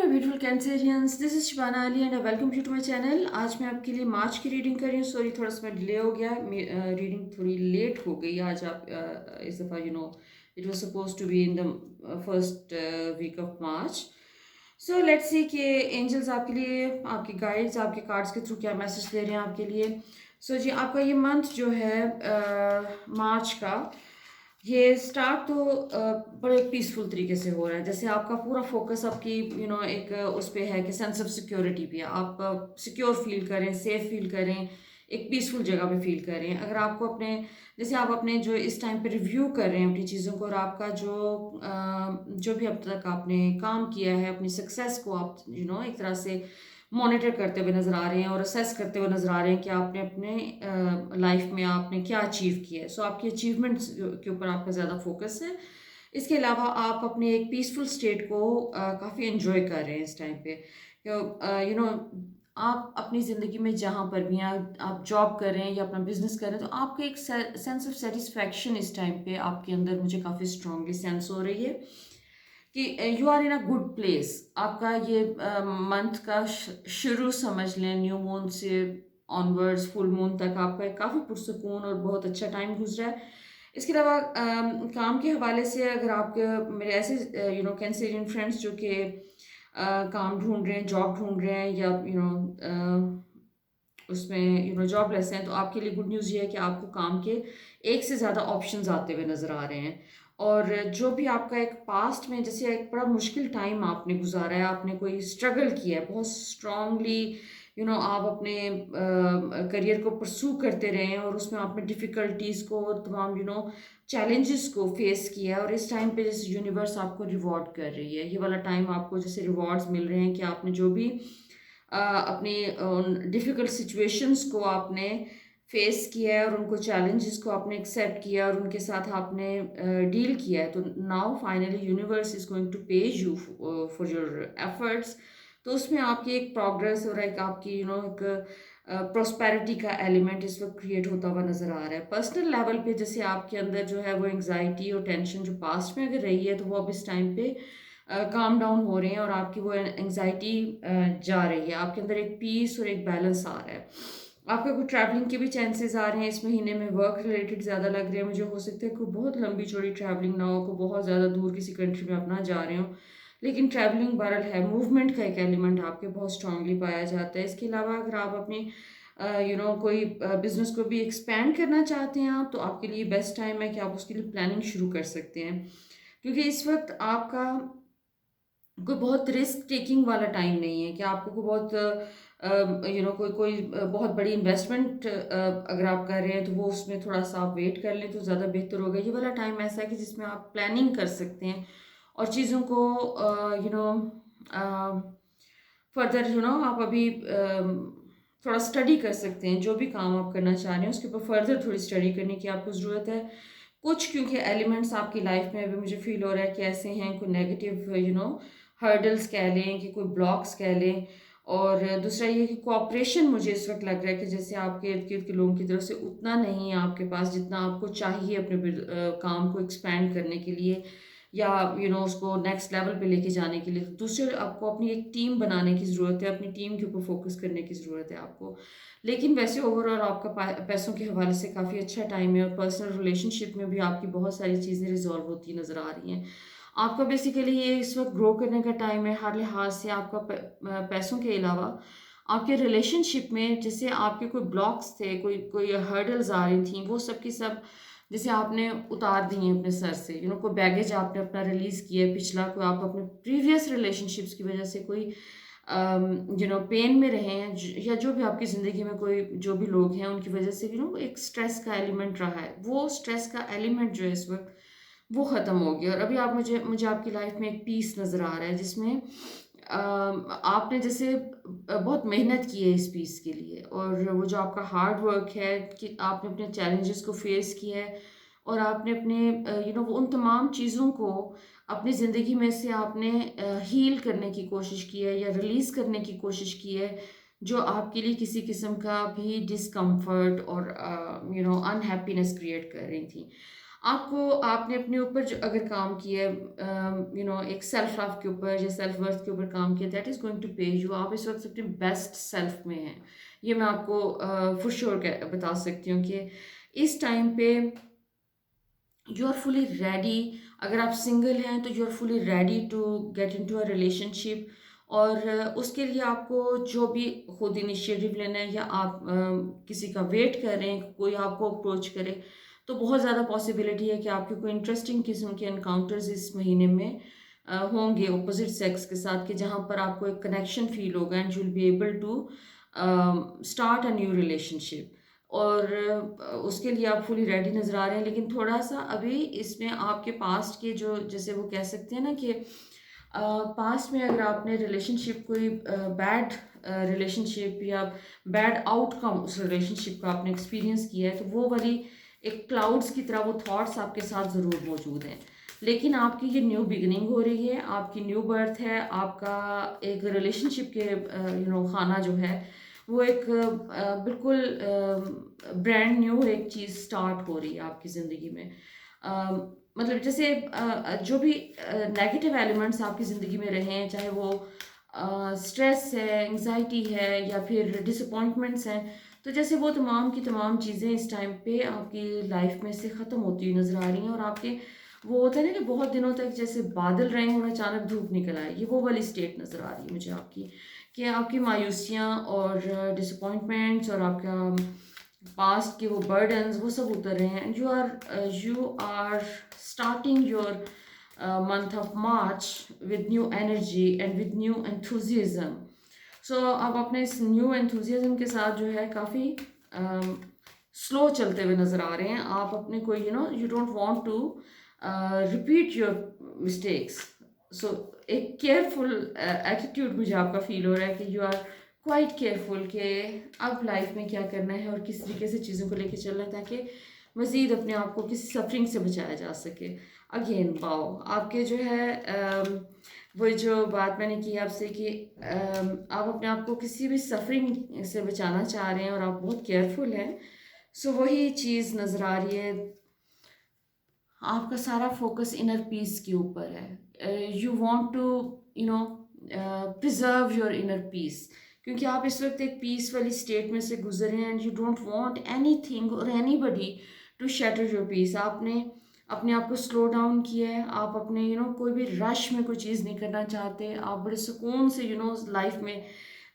My beautiful Cancerians, this is Shibana Ali and welcome you to my channel. आज मैं आपके लिए मार्च की रीडिंग कर रही हूँ। सॉरी, थोड़ा सा डिले हो गया, रीडिंग थोड़ी लेट हो गई आज। आप इस दफ़ा it was suppose to be in the first week of March. So let's see कि एंजल्स आपके लिए, आपके गाइड्स, आपके कार्ड्स के थ्रू क्या मैसेज दे रहे हैं आपके लिए। सो जी, आपका ये मंथ जो है मार्च का, ये स्टार्ट तो बड़े पीसफुल तरीके से हो रहा है। जैसे आपका पूरा फोकस आपकी एक उस पे है कि सेंस ऑफ सिक्योरिटी पे आप सिक्योर फील करें, सेफ फील करें, एक पीसफुल जगह पे फील करें। अगर आपको अपने, जैसे आप अपने जो इस टाइम पे रिव्यू कर रहे हैं अपनी चीज़ों को, और आपका जो भी अब तक आपने काम किया है, अपनी सक्सेस को आप एक तरह से मॉनिटर करते हुए नज़र आ रहे हैं और असेस करते हुए नज़र आ रहे हैं कि आपने अपने लाइफ में आपने क्या अचीव किया है। सो आपकी अचीवमेंट्स के ऊपर आपका ज़्यादा फोकस है। इसके अलावा आप अपने एक पीसफुल स्टेट को काफ़ी एंजॉय कर रहे हैं इस टाइम पे। यू नो आप अपनी ज़िंदगी में जहाँ पर भी हैं, आप जॉब कर रहे हैं या अपना बिजनेस कर रहे हैं, तो आपको एक सेंस ऑफ सेटिस्फैक्शन इस टाइम पे आपके अंदर मुझे काफ़ी स्ट्रांगली सेंस हो रही है कि you are in a good place. आपका ये मंथ का शुरू समझ लें, न्यू मून से ऑनवर्ड्स फुल मून तक आपका एक काफ़ी पुरसकून और बहुत अच्छा टाइम गुजरा है। इसके अलावा काम के हवाले से, अगर आपके मेरे ऐसे कैंसेरियन फ्रेंड्स जो कि काम ढूंढ रहे हैं, जॉब ढूंढ रहे हैं, या उसमें जॉबलेस हैं, तो आपके लिए गुड न्यूज़ ये है कि आपको काम के एक से ज़्यादा ऑप्शंस आते हुए नज़र आ रहे हैं। और जो भी आपका एक पास्ट में जैसे एक बड़ा मुश्किल टाइम आपने गुजारा है, आपने कोई स्ट्रगल किया है बहुत स्ट्रांगली, आप अपने करियर को परसू करते रहे हैं, और उसमें आपने डिफ़िकल्टीज़ को और तमाम चैलेंजेस को फेस किया है, और इस टाइम पे जैसे यूनिवर्स आपको रिवॉर्ड कर रही है। ये वाला टाइम आपको जैसे रिवॉर्ड्स मिल रहे हैं कि आपने जो भी अपनी डिफ़िकल्ट सिचुएशंस को आपने फेस किया है और उनको चैलेंजेस को आपने एक्सेप्ट किया और उनके साथ आपने डील किया है, तो now finally universe is going to pay you for your efforts. तो उसमें आपकी एक प्रोग्रेस और एक आपकी एक प्रोस्पेरिटी का एलिमेंट इस वक्त क्रिएट होता हुआ नज़र आ रहा है। पर्सनल लेवल पे जैसे आपके अंदर जो है वो एंग्जाइटी और टेंशन जो पास्ट में अगर रही है, तो वो अब इस टाइम पे काम डाउन हो रहे हैं, और आपकी वो एंग्जाइटी जा रही है। आपके अंदर एक पीस और एक बैलेंस आ रहा है। आपका कोई ट्रैवलिंग के भी चांसेस आ रहे हैं इस महीने में, वर्क रिलेटेड ज़्यादा लग रहे हैं मुझे। हो सकता है कोई बहुत लंबी चौड़ी ट्रैवलिंग ना हो, को बहुत ज़्यादा दूर किसी कंट्री में आप ना जा रहे हो, लेकिन ट्रैवलिंग बहरहाल है। मूवमेंट का एक एलिमेंट आपके बहुत स्ट्रांगली पाया जाता है। इसके अलावा अगर आप अपनी कोई बिजनेस को भी एक्सपेंड करना चाहते हैं आप, तो आपके लिए बेस्ट टाइम है कि आप उसके लिए प्लानिंग शुरू कर सकते हैं, क्योंकि इस वक्त आपका कोई बहुत रिस्क टेकिंग वाला टाइम नहीं है कि आपको कोई बहुत कोई कोई बहुत बड़ी इन्वेस्टमेंट अगर आप कर रहे हैं, तो वो उसमें थोड़ा सा आप वेट कर लें तो ज़्यादा बेहतर होगा। ये वाला टाइम ऐसा है कि जिसमें आप प्लानिंग कर सकते हैं और चीज़ों को फर्दर आप अभी थोड़ा स्टडी कर सकते हैं। जो भी काम आप करना चाह रहे हैं उसके ऊपर फर्दर थोड़ी स्टडी करने की आपको ज़रूरत है। कुछ क्योंकि एलिमेंट्स आपकी लाइफ में अभी मुझे फील हो रहा है कि ऐसे हैं, कोई नेगेटिव हर्डल्स कह लें कि कोई ब्लॉक्स कह लें। और दूसरा ये कि कोऑपरेशन मुझे इस वक्त लग रहा है कि जैसे आपके इर्द गिर्द के लोगों की तरफ से उतना नहीं है आपके पास जितना आपको चाहिए अपने काम को एक्सपैंड करने के लिए, या उसको नेक्स्ट लेवल पे लेके जाने के लिए। तो दूसरे, आपको अपनी एक टीम बनाने की ज़रूरत है, अपनी टीम के ऊपर फोकस करने की ज़रूरत है आपको। लेकिन वैसे ओवरऑल आपका पैसों के हवाले से काफ़ी अच्छा टाइम है, और पर्सनल रिलेशनशिप में भी आपकी बहुत सारी चीज़ें रिजॉल्व होती नज़र आ रही हैं। आपका बेसिकली ये इस वक्त ग्रो करने का टाइम है हर लिहाज से। आपका पैसों के अलावा आपके रिलेशनशिप में जैसे आपके कोई ब्लॉक्स थे, कोई कोई हर्डल्स आ रही थी, वो सब की सब जैसे आपने उतार दी हैं अपने सर से। कोई बैगेज आपने अपना रिलीज़ किया है पिछला, कोई आप अपने प्रीवियस रिलेशनशिप्स की वजह से कोई पेन में रहे हैं, या जो भी आपकी ज़िंदगी में कोई जो भी लोग हैं उनकी वजह से एक स्ट्रेस का एलिमेंट रहा है, वो स्ट्रेस का एलिमेंट जो है इस वक्त वो ख़त्म हो गया। और अभी आप मुझे मुझे आपकी लाइफ में एक पीस नज़र आ रहा है जिसमें आपने जैसे बहुत मेहनत की है इस पीस के लिए, और वो जो आपका हार्ड वर्क है कि आपने अपने चैलेंजेस को फेस किया है, और आपने अपने वो उन तमाम चीज़ों को अपनी ज़िंदगी में से आपने हील करने की कोशिश की है या रिलीज़ करने की कोशिश की है, जो आपके लिए किसी किस्म का भी डिस्कम्फर्ट और अनहैप्पीनेस क्रिएट कर रही थी। आपको आपने अपने ऊपर जो अगर काम किया है, एक सेल्फ लव के ऊपर या सेल्फ वर्थ के ऊपर काम किया, that is going to pay you. आप इस वक्त अपने बेस्ट सेल्फ में हैं, ये मैं आपको फॉर श्योर बता सकती हूँ कि इस टाइम पे यू आर फुली रेडी। अगर आप सिंगल हैं तो you are fully ready to get into a relationship. और उसके लिए आपको जो भी खुद इनिशिएटिव लेना है, या आप किसी का वेट कर रहे हैं कोई आपको अप्रोच करे, तो बहुत ज़्यादा पॉसिबिलिटी है कि आपके कोई इंटरेस्टिंग किस्म के एनकाउंटर्स इस महीने में होंगे अपोजिट सेक्स के साथ, कि जहाँ पर आपको एक कनेक्शन फील होगा and you will be able to start a new relationship. और उसके लिए आप फुली रेडी नज़र आ रहे हैं, लेकिन थोड़ा सा अभी इसमें आपके पास्ट के जो, जैसे वो कह सकते हैं ना कि पास्ट में अगर आपने रिलेशनशिप कोई बैड रिलेशनशिप या बैड आउटकम उस रिलेशनशिप का आपने एक्सपीरियंस किया है, तो वो वाली एक क्लाउड्स की तरह वो थॉट्स आपके साथ ज़रूर मौजूद हैं। लेकिन आपकी ये न्यू बिगनिंग हो रही है, आपकी न्यू बर्थ है, आपका एक रिलेशनशिप के खाना जो है वो एक बिल्कुल ब्रांड न्यू एक चीज़ स्टार्ट हो रही है आपकी ज़िंदगी में। मतलब जैसे जो भी नेगेटिव एलिमेंट्स आपकी ज़िंदगी में रहे हैं, चाहे वो स्ट्रेस है, एंजाइटी है, या फिर डिसअपॉइंटमेंट्स हैं, तो जैसे वो तमाम की तमाम चीज़ें इस टाइम पे आपकी लाइफ में से ख़त्म होती हुई नज़र आ रही हैं। और आपके वो होता है ना कि बहुत दिनों तक जैसे बादल रहे हैं और अचानक धूप निकल आए, ये वो वाली स्टेट नज़र आ रही है मुझे आपकी, कि आपकी मायूसियाँ और डिसअपॉइंटमेंट्स और आपका पास्ट के वो बर्डन्स वो सब उतर रहे हैं। And you are starting your month of March with new energy and with new enthusiasm. सो आप अपने इस न्यू एंथुजियाज्म के साथ जो है काफ़ी स्लो चलते हुए नज़र आ रहे हैं। आप अपने कोई you don't want to repeat your mistakes. So एक केयरफुल एटीट्यूड मुझे आपका फील हो रहा है कि यू आर क्वाइट केयरफुल कि अब लाइफ में क्या करना है और किस तरीके से चीज़ों को लेके चलना है, ताकि मज़ीद अपने आप को किसी सफरिंग से बचाया जा सके। अगेन वाओ, आपके जो है वो जो बात मैंने की आपसे कि आप अपने आप को किसी भी सफरिंग से बचाना चाह रहे हैं और आप बहुत केयरफुल हैं। सो वही चीज़ नज़र आ रही है, आपका सारा फोकस इनर पीस के ऊपर है। You want to you know preserve your inner peace, क्योंकि आप इस वक्त एक पीस वाली स्टेट में से गुजरे हैं and you don't want anything और anybody to shatter your peace. आपने अपने आप को स्लो डाउन किया है, आप अपने कोई भी रश में कोई चीज़ नहीं करना चाहते, आप बड़े सुकून से लाइफ में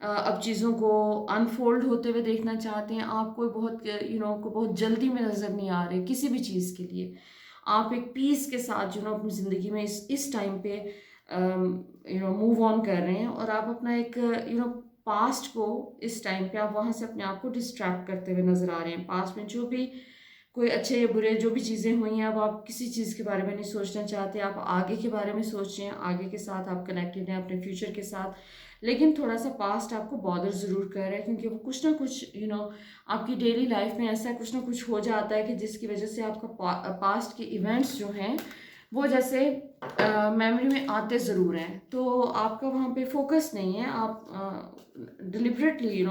अब चीज़ों को अनफोल्ड होते हुए देखना चाहते हैं। आप कोई बहुत को बहुत जल्दी में नज़र नहीं आ रहे किसी भी चीज़ के लिए। आप एक पीस के साथ अपनी ज़िंदगी में इस टाइम पे मूव ऑन कर रहे हैं, और आप अपना एक पास्ट को इस टाइम पे आप वहाँ से अपने आप को डिस्ट्रैक्ट करते हुए नज़र आ रहे हैं। पास्ट में जो भी कोई अच्छे या बुरे जो भी चीज़ें हुई हैं, अब आप किसी चीज़ के बारे में नहीं सोचना चाहते, आप आगे के बारे में सोच रहे हैं, आगे के साथ आप कनेक्टेड हैं अपने फ्यूचर के साथ। लेकिन थोड़ा सा पास्ट आपको बॉदर ज़रूर कर रहा है, क्योंकि वो कुछ ना कुछ आपकी डेली लाइफ में ऐसा कुछ ना कुछ हो जाता है कि जिसकी वजह से आपका पास्ट के इवेंट्स जो हैं वो जैसे मेमोरी में आते ज़रूर हैं, तो आपका वहाँ पे फोकस नहीं है। आप डिलिबरेटली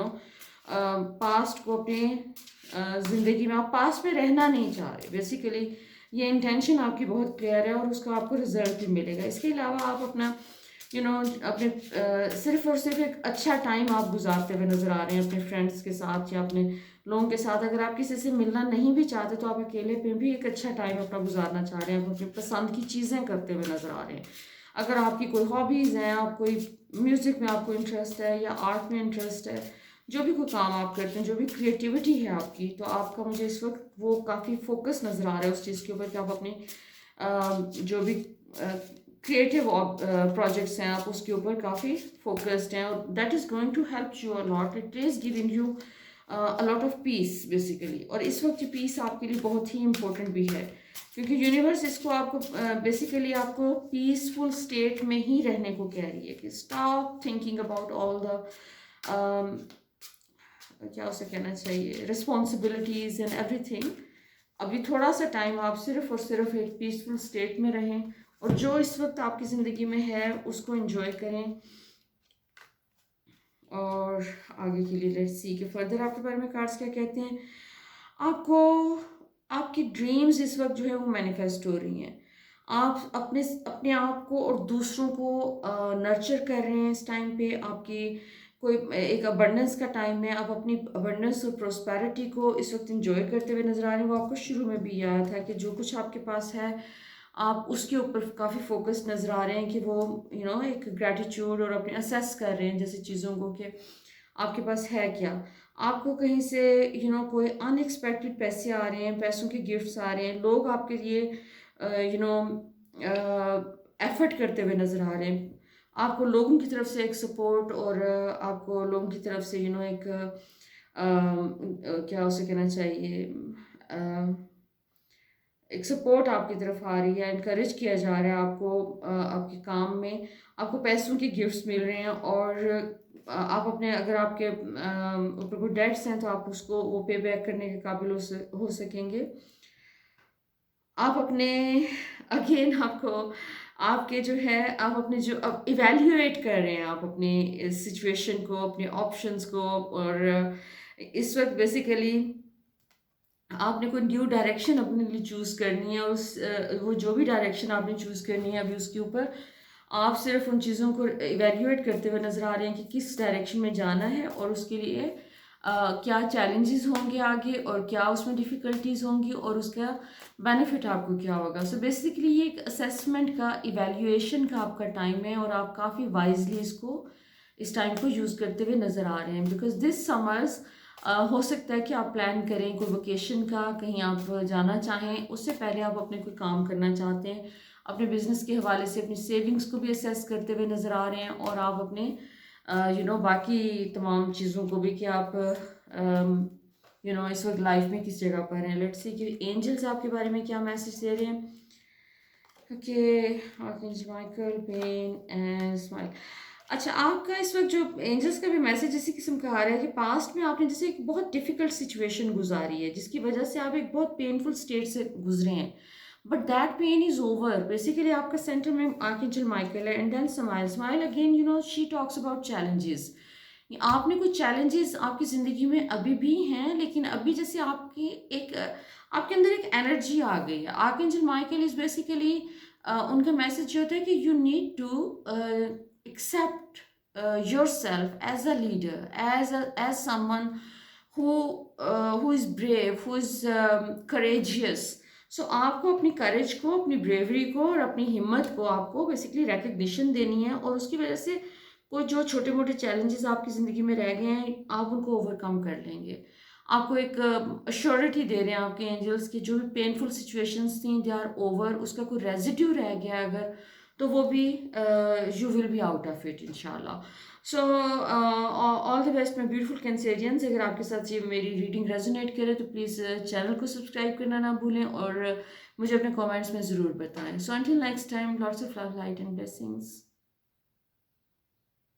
पास्ट को अपने ज़िंदगी में, आप पास्ट में रहना नहीं चाह रहे बेसिकली। ये इंटेंशन आपकी बहुत क्लियर है और उसका आपको रिजल्ट भी मिलेगा। इसके अलावा आप अपना अपने सिर्फ और सिर्फ एक अच्छा टाइम आप गुजारते हुए नज़र आ रहे हैं अपने फ्रेंड्स के साथ या अपने लोगों के साथ। अगर आप किसी से मिलना नहीं भी चाहते तो आप अकेले पे भी एक अच्छा टाइम अपना गुजारना चाह रहे हैं, आप अपनी पसंद की चीज़ें करते हुए नज़र आ रहे हैं। अगर आपकी कोई हॉबीज़ हैं, आप कोई म्यूज़िक में आपको इंटरेस्ट है या आर्ट में इंटरेस्ट है, जो भी कोई काम आप करते हैं, जो भी क्रिएटिविटी है आपकी, तो आपका मुझे इस वक्त वो काफ़ी फोकस नज़र आ रहा है उस चीज़ के ऊपर कि आप अपनी जो भी क्रिएटिव प्रोजेक्ट्स हैं आप उसके ऊपर काफ़ी फोकस्ड हैं, और that is going to help you a lot. It is giving you a lot of peace basically. और इस वक्त ये पीस आपके लिए बहुत ही इंपॉर्टेंट भी है, क्योंकि यूनिवर्स इसको आपको बेसिकली आपको पीसफुल स्टेट में ही रहने को कह रही है कि stop thinking about all the क्या उसे कहना चाहिए, रिस्पॉन्सिबिलिटीज़ एंड एवरीथिंग। अभी थोड़ा सा टाइम आप सिर्फ और सिर्फ एक पीसफुल स्टेट में रहें और जो इस वक्त आपकी ज़िंदगी में है उसको एंजॉय करें। और आगे के लिए लेट्स सी कि फर्दर आपके बारे में कार्ड्स क्या कहते हैं। आपको आप आपकी ड्रीम्स इस वक्त जो है वो मैनिफेस्ट हो रही हैं। आप अपने अपने आप को और दूसरों को नर्चर कर रहे हैं इस टाइम पे। आपकी कोई एक अबंडेंस का टाइम है, आप अपनी अबंडेंस और प्रोस्पेरिटी को इस वक्त इंजॉय करते हुए नजर आ रहे हैं। वो आपको शुरू में भी याद था कि जो कुछ आपके पास है आप उसके ऊपर काफ़ी फोकस नज़र आ रहे हैं कि वो एक ग्रैटिट्यूड और अपने असेस कर रहे हैं जैसे चीज़ों को कि आपके पास है क्या। आपको कहीं से कोई अनएक्सपेक्टेड पैसे आ रहे हैं, पैसों के गिफ्ट्स आ रहे हैं, लोग आपके लिए एफर्ट करते हुए नज़र आ रहे हैं। आपको लोगों की तरफ से एक सपोर्ट और आपको लोगों की तरफ से एक क्या उसे कहना चाहिए, एक सपोर्ट आपकी तरफ आ रही है, इनकरेज किया जा रहा है आपको आपके काम में। आपको पैसों के गिफ्ट्स मिल रहे हैं और आप अपने अगर आपके ऊपर कोई डेट्स हैं तो आप उसको वो पे बैक करने के काबिल हो सकेंगे। आप अपने अगेन आपको आपके जो है आप अपने जो अब इवैल्यूएट कर रहे हैं आप अपनी सिचुएशन को, अपने ऑप्शंस को। और इस वक्त बेसिकली आपने कोई न्यू डायरेक्शन अपने लिए चूज़ करनी है और वो जो भी डायरेक्शन आपने चूज़ करनी है अभी उसके ऊपर आप सिर्फ उन चीज़ों को इवैल्यूएट करते हुए नज़र आ रहे हैं कि किस डायरेक्शन में जाना है और उसके लिए क्या चैलेंजेस होंगे आगे और क्या उसमें डिफ़िकल्टीज होंगी और उसका बेनिफिट आपको क्या होगा। सो बेसिकली ये एक असेसमेंट का, इवैल्यूएशन का आपका टाइम है और आप काफ़ी वाइजली इस टाइम को यूज़ करते हुए नज़र आ रहे हैं। बिकॉज दिस समर्स हो सकता है कि आप प्लान करें कोई वोकेशन का, कहीं आप जाना चाहें, उससे पहले आप अपने कोई काम करना चाहते हैं, अपने बिजनेस के हवाले से अपनी सेविंग्स को भी असेस करते हुए नज़र आ रहे हैं और आप अपने बाकी तमाम चीज़ों को भी कि आप इस वक्त लाइफ में किस जगह पर हैं। लेट्स सी कि एंजल्स आपके बारे में क्या मैसेज दे रहे हैं। Okay, archangel Michael, pain and smile. अच्छा, आपका इस वक्त जो एंजल्स का भी मैसेज इसी किस्म का आ रहा है कि पास्ट में आपने जैसे एक बहुत डिफिकल्ट सिचुएशन गुजारी है जिसकी वजह से आप एक बहुत पेनफुल स्टेट से गुजरे हैं, but that pain is over. Basically आपका सेंटर में आर्कएंजल माइकल है and then smile. Smile again she talks about challenges. आपने कुछ चैलेंजेस आपकी ज़िंदगी में अभी भी हैं, लेकिन अभी जैसे आपकी एक आपके अंदर एक एनर्जी आ गई है। आर्कएंजल माइकल इज बेसिकली उनका मैसेज ये होता है कि you need to accept yourself as a leader, as someone who is brave, who is courageous. सो आपको अपनी करेज को, अपनी ब्रेवरी को और अपनी हिम्मत को आपको बेसिकली रिकग्निशन देनी है और उसकी वजह से कोई जो छोटे मोटे चैलेंजेस आपकी ज़िंदगी में रह गए हैं आप उनको ओवरकम कर लेंगे। आपको एक अश्योरिटी दे रहे हैं आपके एंजल्स की, जो भी पेनफुल सिचुएशंस थी दे आर ओवर, उसका कोई रेजिड्यू रह गया अगर तो वो भी you will be out of it इंशाल्लाह। So all the best my beautiful Cancerians. अगर आपके साथ ये मेरी रीडिंग रेजोनेट करे तो प्लीज़ चैनल को सब्सक्राइब करना ना भूलें और मुझे अपने कमेंट्स में ज़रूर बताएं। So until next time, lots of love, light and blessings.